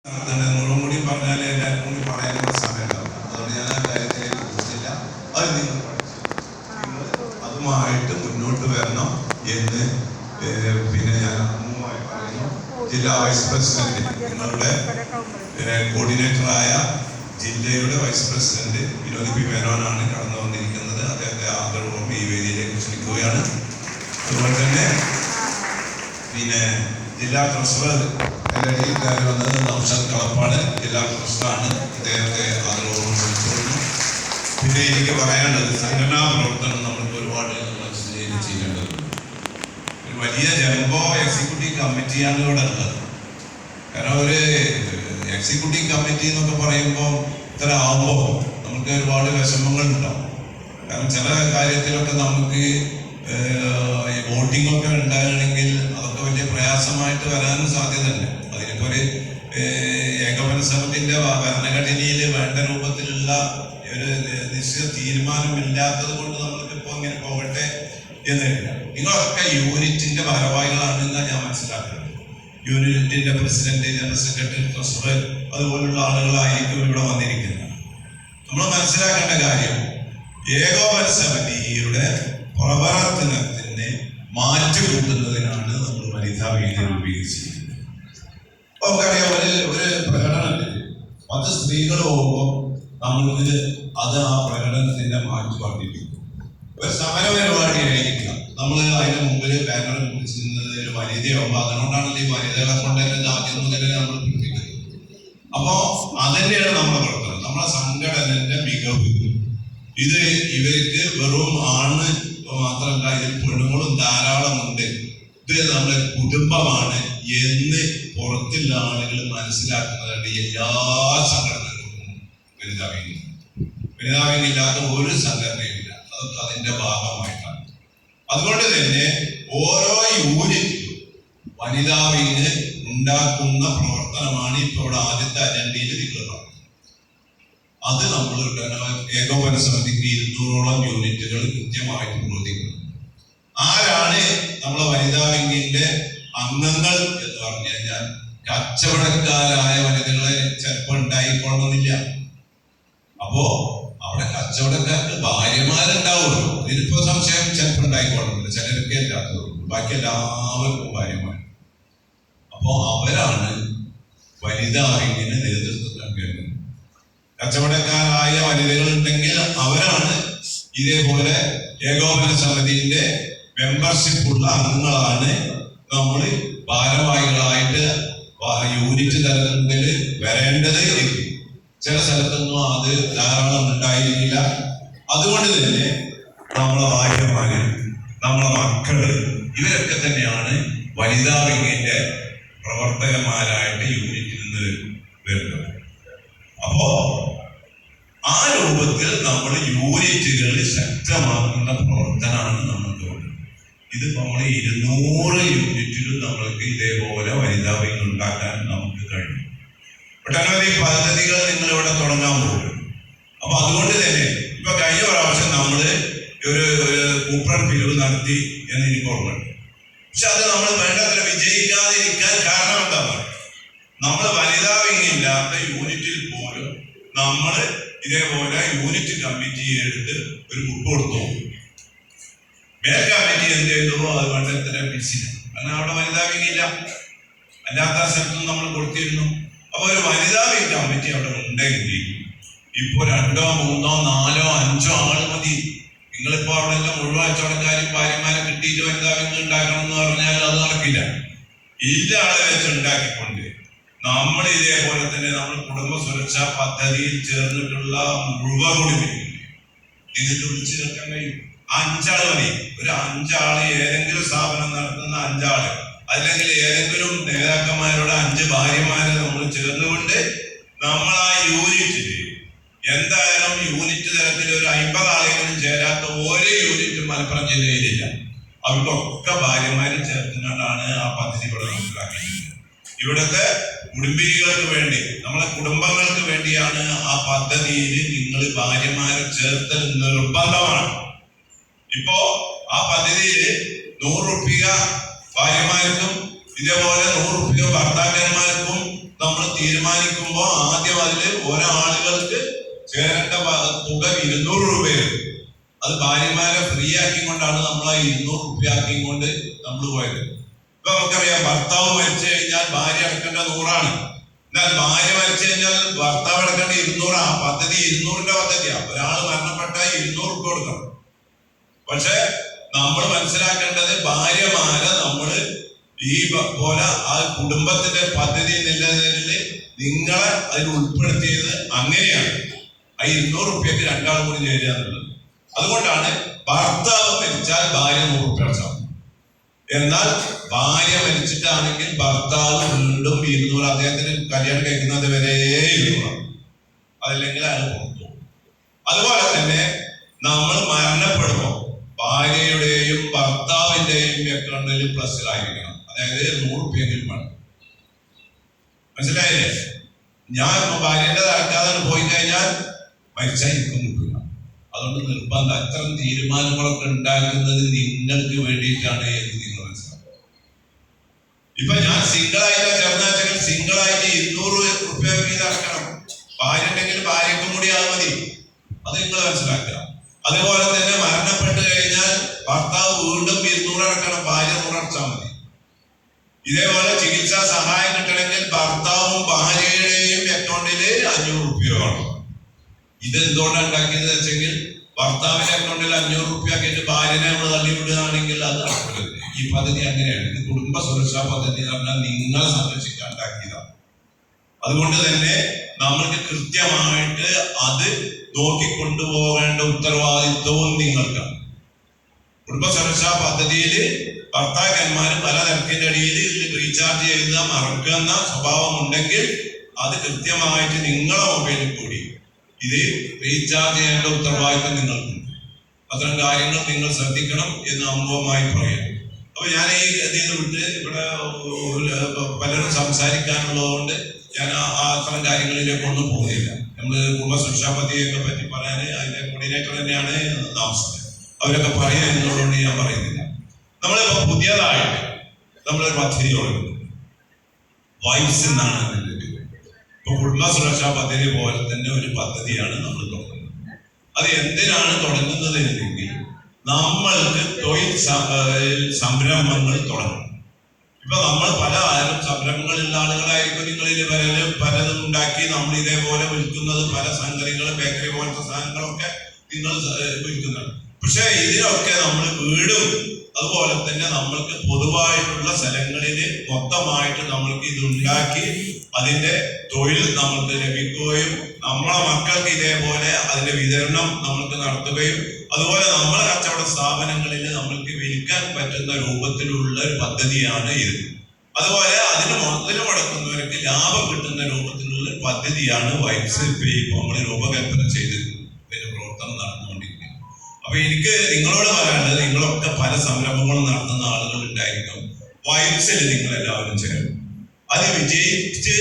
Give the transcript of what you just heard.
കൂടി പറഞ്ഞാൽ എല്ലാവർക്കും കൂടി പറയാനുള്ള സമയം ഉണ്ടാവും. അതുകൊണ്ട് ഞാൻ ആ കാര്യത്തിലേക്ക് കുറിച്ചില്ല. അത് നിങ്ങൾ അതുമായിട്ട് മുന്നോട്ട് വരണം എന്ന് പിന്നെ ഞാൻ അമ്മൂമായി പറയുന്നു. ജില്ലാ വൈസ് പ്രസിഡന്റ്, നിങ്ങളുടെ കോർഡിനേറ്ററായ ജില്ലയുടെ വൈസ് പ്രസിഡന്റ് വിനോദ് പി മേനോനാണ് കടന്നു വന്നിരിക്കുന്നത്. അദ്ദേഹത്തെ ആദരവോടെ ഈ വേദിയിലേക്ക് ക്ഷണിക്കുകയാണ്. അതുപോലെ തന്നെ പിന്നെ ജില്ലാ ട്രഷറർ കയറി വന്നത് നൗഷാദ് കളപ്പാട്, ജില്ലാ ട്രഷറാണ്. അദ്ദേഹത്തെ ആദരവോടെ ക്ഷണിക്കുന്നു. പിന്നെ എനിക്ക് പറയാനുള്ളത്, സംഘടനാ പ്രവർത്തനം നമ്മൾക്ക് ഒരുപാട് ചെയ്യേണ്ടതുണ്ട്. ഒരു വലിയ ജംബോ എക്സിക്യൂട്ടീവ് കമ്മിറ്റിയാണ് ഇവിടെ ഉള്ളത്. കാരണം ഒരു എക്സിക്യൂട്ടീവ് കമ്മിറ്റി എന്നൊക്കെ പറയുമ്പോൾ ഇത്ര ആവുമ്പോൾ നമുക്ക് ഒരുപാട് വിഷമങ്ങൾ ഉണ്ടാവും. കാരണം ചില കാര്യത്തിലൊക്കെ നമുക്ക് വോട്ടിംഗ് ഒക്കെ ഉണ്ടാകണമെങ്കിൽ അതൊക്കെ വലിയ പ്രയാസമായിട്ട് വരാനും സാധ്യതയുണ്ട്. അതിനിപ്പോ ഒരു ഏകോപന സമിതിന്റെ ഭരണഘടനയിൽ വേണ്ട രൂപത്തിലുള്ള ഒരു നിശ്ചിത തീരുമാനമില്ലാത്തത് കൊണ്ട് നമ്മൾക്ക് ഇപ്പൊ ഇങ്ങനെ പോകട്ടെ എന്നില്ല. നിങ്ങളൊക്കെ യൂണിറ്റിന്റെ ഭാരവാഹികളാണെന്നാണ് ഞാൻ മനസ്സിലാക്കുന്നത്. യൂണിറ്റിന്റെ പ്രസിഡന്റ്, ജനറൽ സെക്രട്ടറി, ട്രഷറർ അതുപോലുള്ള ആളുകളായിരിക്കും ഇവിടെ വന്നിരിക്കുന്നത്. നമ്മൾ മനസ്സിലാക്കേണ്ട കാര്യം, ഏകോപന സമിതിയുടെ പ്രവർത്തനത്തിന് മാറ്റുകൂട്ടുന്നതിനാണ് നമ്മൾ വനിതാ വേദി രൂപീകരിച്ചിരിക്കുന്നത്. നമുക്കറിയാം, ഒരു പ്രകടനത്തിൽ 10 സ്ത്രീകൾ പോകുമ്പോൾ നമ്മൾക്ക് അത് ആ പ്രകടനത്തിന്റെ മാറ്റി വർദ്ധിപ്പിക്കും. ഒരു സമര പരിപാടി ആയിരിക്കാം, നമ്മൾ അതിന് മുമ്പിൽ ബാനർ പിടിച്ചിരുന്നത് ഒരു വനിതയാകുമ്പോൾ അതുകൊണ്ടാണല്ലോ ഈ വനിതകളെ കൊണ്ട് തന്നെ ആദ്യം മുതലേ നമ്മൾ പിടിപ്പിക്കുന്നത്. അപ്പോ അതന്നെയാണ് നമ്മുടെ പ്രവർത്തനം, നമ്മളെ സംഘടനന്റെ മികവ്. ഇത് ഇവർക്ക് വെറും ആണ് മാത്രമല്ല, ഇതിൽ പെണ്ണുങ്ങളും ധാരാളമുണ്ട്. ഇത് നമ്മുടെ കുടുംബമാണ് എന്ന് പുറത്തുള്ള ആളുകൾ മനസ്സിലാക്കുന്നതുകൊണ്ട് എല്ലാ സംഘടനകൾക്കും വനിതാവിംഗില്ലാത്ത ഒരു സംഘടനയില്ല. അതൊക്കെ അതിന്റെ ഭാഗമായിട്ടാണ്. അതുകൊണ്ട് തന്നെ ഓരോ യൂണിറ്റിലും വനിതാവിംഗ് ഉണ്ടാക്കുന്ന പ്രവർത്തനമാണ് ഇപ്പോൾ ഇവിടെ ആദ്യത്തെ അജണ്ടയിൽ നിൽക്കുന്നത്. അത് നമ്മൾ ഏകോപന സമിതിക്ക് 200ഓളം യൂണിറ്റുകൾ കൃത്യമായിട്ട് പ്രവർത്തിക്കുന്നു. ആരാണ് നമ്മളെ വനിതാ വിംഗിന്റെ അംഗങ്ങൾ എന്ന് പറഞ്ഞു കഴിഞ്ഞാൽ കച്ചവടക്കാരായ വനിതകളെ ചിലപ്പോൾ ഉണ്ടായിക്കൊള്ളുന്നില്ല. അപ്പോ അവിടെ കച്ചവടക്കാർക്ക് ഭാര്യമാരുണ്ടാവുമല്ലോ, ഇതിനിപ്പോ സംശയം ചിലപ്പോൾ ഉണ്ടായിക്കൊള്ളുന്നില്ല, ചിലർക്ക് ഇല്ലാത്തതുള്ളൂ, ബാക്കി എല്ലാവർക്കും ഭാര്യമാർ. അപ്പോ അവരാണ് വനിതാ വിംഗിന് നേതൃത്വം നൽകേണ്ടത്. കച്ചവടക്കാരായ വനിതകൾ ഉണ്ടെങ്കിൽ അവരാണ് ഇതേപോലെ ഏകോപന സമിതിന്റെ മെമ്പർഷിപ്പ് ഉള്ള അംഗങ്ങളാണ് നമ്മൾ ഭാരവാഹികളായിട്ട് യൂണിറ്റ് തലത്തിൽ വരേണ്ടത്. ചില സ്ഥലത്തൊന്നും അത് ധാരാളം ഉണ്ടായിരിക്കില്ല. അതുകൊണ്ട് തന്നെ നമ്മളെ ഭാര്യമാര്, നമ്മളെ മക്കള്, ഇവരൊക്കെ തന്നെയാണ് വനിതാ വിംഗിന്റെ പ്രവർത്തകന്മാരായിട്ട് യൂണിറ്റിൽ നിന്ന് വരുന്നത്. അപ്പോ ആ രൂപത്തിൽ നമ്മൾ യൂണിറ്റുകൾ ശക്തമാക്കുന്ന പ്രവർത്തനമാണ് നമുക്ക് വേണ്ടത്. ഇതിപ്പോ നമ്മൾ 200 യൂണിറ്റിലും നമ്മൾക്ക് ഇതേപോലെ വനിതാ വിംഗ് ഉണ്ടാക്കാൻ നമുക്ക് കഴിയും. ഒട്ടനവധി പദ്ധതികൾ നിങ്ങൾ ഇവിടെ തുടങ്ങാൻ പോകും. അപ്പൊ അതുകൊണ്ട് തന്നെ ഇപ്പൊ കഴിഞ്ഞ പ്രാവശ്യം നമ്മള് ഒരു കൂപ്പൺ പിരിവ് നടത്തി എന്ന് എനിക്ക് ഓർമ്മയുണ്ട്. പക്ഷെ അത് നമ്മൾ വേണ്ടത്ര വിജയിക്കാതിരിക്കാൻ കാരണം എന്താ പറയുക, നമ്മൾ വനിതാ വിംഗ് ഇല്ലാത്ത യൂണിറ്റിൽ പോലും നമ്മൾ ഇതേപോലെ യൂണിറ്റ് കമ്മിറ്റി എടുത്ത് ഒരു ബുക്ക് കൊടുത്തു. മേൽ കമ്മിറ്റി എന്ത് ചെയ്തു, അത് വേണ്ടത്ര പിടിച്ചില്ല. കാരണം അവിടെ വനിതാ വിംഗ് ഇല്ല, അല്ലാത്ത സ്ഥലത്തും നമ്മൾ കൊടുത്തിരുന്നു. അപ്പൊ ഒരു വനിതാ വിംഗ് കമ്മിറ്റി അവിടെ ഉണ്ടെങ്കിൽ ഇപ്പൊ 2, 3, 4, 5 ആൾ മതി. നിങ്ങളിപ്പോ അവിടെ എല്ലാം മുഴുവൻ കച്ചവടക്കാരും ഭാര്യമാരെ കിട്ടിയിട്ട് വനിതാ വിംഗ് ഉണ്ടാക്കണം എന്ന് പറഞ്ഞാൽ അത് നടക്കില്ല. ഇല്ല ആളെ വെച്ച് ഉണ്ടാക്കിക്കൊണ്ട് നമ്മൾ ഇതേപോലെ തന്നെ നമ്മൾ കുടുംബ സുരക്ഷാ പദ്ധതിയിൽ ചേർന്നിട്ടുള്ള മുഴുവൻ കൂടി നിങ്ങൾക്ക് വിളിച്ചു കേൾക്കാൻ കഴിയും. 5 ആള് മതി. ഒരു 5 ആള് ഏതെങ്കിലും സ്ഥാപനം നടത്തുന്ന 5 ആള്, അല്ലെങ്കിൽ ഏതെങ്കിലും നേതാക്കന്മാരുടെ 5 ഭാര്യമാരെ നമ്മൾ ചേർന്നുകൊണ്ട് നമ്മൾ ആ യൂണിറ്റില് എന്തായാലും യൂണിറ്റ് തലത്തിൽ ഒരു 50 ആളെങ്കിലും ചേരാത്ത ഒരു യൂണിറ്റും മലപ്പുറം ജില്ലയിലില്ല. അവർക്കൊക്കെ ഭാര്യമാരെ ചേർത്തുകൊണ്ടാണ് ആ പദ്ധതി ഇവിടെ മനസ്സിലാക്കിയത്. ഇവിടുത്തെ കുടുംബിനികൾക്ക് വേണ്ടി, നമ്മളെ കുടുംബങ്ങൾക്ക് വേണ്ടിയാണ് ആ പദ്ധതിയിൽ നിങ്ങൾ ഭാര്യമാരെ ചേർത്തൽ നിർബന്ധമാണ്. ഇപ്പോ ആ പദ്ധതിയിൽ 100 രൂപ ഭാര്യമാർക്കും ഇതേപോലെ 100 രൂപ ഭർത്താക്കന്മാർക്കും നമ്മൾ തീരുമാനിക്കുമ്പോൾ ആദ്യം അതിൽ ഒരാളുകൾക്ക് ചേരേണ്ട തുക 200 രൂപയാണ്. അത് ഭാര്യമാരെ ഫ്രീ ആക്കിക്കൊണ്ടാണ് നമ്മൾ ആ 200 രൂപ ആക്കിക്കൊണ്ട് നമ്മൾ പോയത്. ഇപ്പൊ നമുക്കറിയാം, ഭർത്താവ് മരിച്ചു കഴിഞ്ഞാൽ ഭാര്യ അടക്കേണ്ട 100 എന്നാൽ ഭാര്യ മരിച്ചു കഴിഞ്ഞാൽ ഭർത്താവ് അടക്കേണ്ട 200. ആ പദ്ധതി 200ന്റെ പദ്ധതിയാണ്. ഒരാൾ മരണപ്പെട്ടാൽ 200 രൂപ കൊടുക്കണം. പക്ഷെ നമ്മൾ മനസ്സിലാക്കേണ്ടത്, ഭാര്യമാരെ നമ്മൾ ഈ പോലെ ആ കുടുംബത്തിന്റെ പദ്ധതി നിലനിൽ നിങ്ങളെ അതിൽ ഉൾപ്പെടുത്തിയത് അങ്ങനെയാണ്. ആ 200 രൂപയ്ക്ക് രണ്ടാളും കൂടി ചേരുക എന്നുള്ളത്. അതുകൊണ്ടാണ് ഭർത്താവ് മരിച്ചാൽ ഭാര്യ 100 രൂപ അടച്ചാൽ. എന്നാൽ ഭാര്യ മരിച്ചിട്ടാണെങ്കിൽ ഭർത്താവ് വീണ്ടും 200, അദ്ദേഹത്തിന് കല്യാണം കഴിക്കുന്നത് വരെ 200. അതല്ലെങ്കിൽ അയാൾ പുറത്തു. അതുപോലെ തന്നെ നമ്മൾ മരണപ്പെടുമ്പോൾ ഭാര്യയുടെയും ഭർത്താവിന്റെയും അക്കൗണ്ടിൽ പ്ലസ്സിലായിരിക്കണം. അതായത് 100 രൂപയെങ്കിലും വേണം. മനസ്സിലായില്ലേ? ഞാൻ ഭാര്യന്റെ അടക്കാതെ പോയി കഴിഞ്ഞാൽ മരിച്ചാൽ എനിക്കും കിട്ടില്ല. അതുകൊണ്ട് നിർബന്ധം. അത്തരം തീരുമാനങ്ങളൊക്കെ ഉണ്ടാക്കുന്നത് നിങ്ങൾക്ക് വേണ്ടിയിട്ടാണ് എന്ന് നിങ്ങൾ മനസ്സിലാക്കുക. ഇപ്പൊ ഞാൻ സിംഗിളായിട്ട് ചേർന്നാച്ചെങ്കിൽ സിംഗിളായിട്ട് 200 രൂപ വീതം അടക്കണം. ഭാര്യ ഉണ്ടെങ്കിൽ ഭാര്യക്കും കൂടി അത് മതി. അത് നിങ്ങൾ മനസ്സിലാക്കുക. അതുപോലെ തന്നെ മരണപ്പെട്ട് കഴിഞ്ഞാൽ ഭർത്താവ് വീണ്ടും 200 അടക്കണം, ഭാര്യ 100 അടച്ചാൽ മതി. ഇതേപോലെ ചികിത്സാ സഹായം കിട്ടണമെങ്കിൽ ഭർത്താവും ഭാര്യയുടെയും അക്കൗണ്ടിൽ 500 രൂപ വേണം. ഇത് എന്തുകൊണ്ടാണ് ഉണ്ടാക്കിയത് വെച്ചെങ്കിൽ, ഭർത്താവിന്റെ അക്കൗണ്ടിൽ 500 രൂപ ആക്കിയിട്ട് ഭാര്യനെ നമ്മൾ തള്ളിവിടുകയാണെങ്കിൽ അത് നടക്കരുത്. ഈ പദ്ധതി അങ്ങനെയാണ്. ഇത് കുടുംബ സുരക്ഷാ പദ്ധതി എന്ന് പറഞ്ഞാൽ നിങ്ങളെ സംരക്ഷിക്കാൻ ഉണ്ടാക്കിയതാണ്. അതുകൊണ്ട് തന്നെ നമ്മൾക്ക് കൃത്യമായിട്ട് അത് നോക്കിക്കൊണ്ടുപോകേണ്ട ഉത്തരവാദിത്വവും നിങ്ങൾക്കാണ്. കുടുംബ സുരക്ഷാ പദ്ധതിയിൽ ഭർത്താക്കന്മാർ പല തിരക്കിന്റെ അടിയിൽ റീചാർജ് ചെയ്യുന്ന മറക്കുന്ന സ്വഭാവം ഉണ്ടെങ്കിൽ അത് കൃത്യമായിട്ട് നിങ്ങളെ മൊബൈലിൽ കൂടി ഇത് റീചാർജ് ചെയ്യേണ്ട ഉത്തരവാദിത്വം നിങ്ങൾക്കുണ്ട്. അത്തരം കാര്യങ്ങൾ നിങ്ങൾ ശ്രദ്ധിക്കണം എന്ന് അമ്പമായി പറയാം. അപ്പൊ ഞാൻ ഈ ഇതിൽ വിട്ട് ഇവിടെ പലരും സംസാരിക്കാനുള്ളതുകൊണ്ട് ഞാൻ അത്തരം കാര്യങ്ങളിലേക്ക് ഒന്നും പോകുന്നില്ല. നമ്മള് കുടുംബ സുരക്ഷാ പദ്ധതിയൊക്കെ പറ്റി പറയാൻ അതിന്റെ കോർഡിനേറ്റർ തന്നെയാണ് താമസം. അവരൊക്കെ പറയാൻ എന്നുള്ളതുകൊണ്ട് ഞാൻ പറയുന്നില്ല. നമ്മളിപ്പോ പുതിയതായിട്ട് നമ്മളൊരു പദ്ധതി തുടങ്ങുന്നു. വൈബ്സ് എന്നാണ് അതിന്റെ പേര്. ഇപ്പൊ കുടുംബ സുരക്ഷാ പദ്ധതി പോലെ തന്നെ ഒരു പദ്ധതിയാണ് നമ്മൾ തുടങ്ങുന്നത്. അത് എന്തിനാണ് തുടങ്ങുന്നത് എന്നെങ്കിൽ, നമ്മൾക്ക് തൊഴിൽ സംരംഭങ്ങൾ തുടങ്ങണം. ഇപ്പൊ നമ്മൾ പല സംരംഭങ്ങളുള്ള ആളുകളായിരിക്കും. നിങ്ങളിൽ പലതും ഉണ്ടാക്കി നമ്മൾ ഇതേപോലെ വിൽക്കുന്നത്, പല സംഗതികളും ബേക്കറി പോലത്തെ സാധനങ്ങളൊക്കെ നിങ്ങൾ വിൽക്കുന്നുണ്ട്. പക്ഷെ ഇതിനൊക്കെ നമ്മൾ വീടും അതുപോലെ തന്നെ നമ്മൾക്ക് പൊതുവായിട്ടുള്ള സ്ഥലങ്ങളിൽ മൊത്തമായിട്ട് നമ്മൾക്ക് ഇത് ഉണ്ടാക്കി അതിന്റെ തൊഴിൽ നമ്മൾക്ക് ലഭിക്കുകയും നമ്മളെ മക്കൾക്ക് ഇതേപോലെ അതിന്റെ വിതരണം നമ്മൾക്ക് നടത്തുകയും അതുപോലെ നമ്മളെ കച്ചവട സ്ഥാപനങ്ങളിൽ നമ്മൾക്ക് വിൽക്കാൻ പറ്റുന്ന രൂപത്തിലുള്ള ഒരു പദ്ധതിയാണ് ഇത്. അതുപോലെ അതിന് മുതൽ മുടക്കുന്നവർക്ക് ലാഭം കിട്ടുന്ന രൂപത്തിലുള്ള ഒരു പദ്ധതിയാണ് വൈബ്സ്. ഇപ്പൊ നമ്മൾ രൂപകൽപ്പന ചെയ്ത് ഇതിന്റെ പ്രവർത്തനം നടന്നുകൊണ്ടിരിക്കുന്നത്. അപ്പൊ എനിക്ക് നിങ്ങളോട് പറയാനുള്ളത്, നിങ്ങളൊക്കെ പല സംരംഭങ്ങളും നടത്തുന്ന ആളുകൾ ഉണ്ടായിരിക്കും. വൈബ്സിൽ നിങ്ങൾ എല്ലാവരും ചേരും. അത് വിജയിച്ച്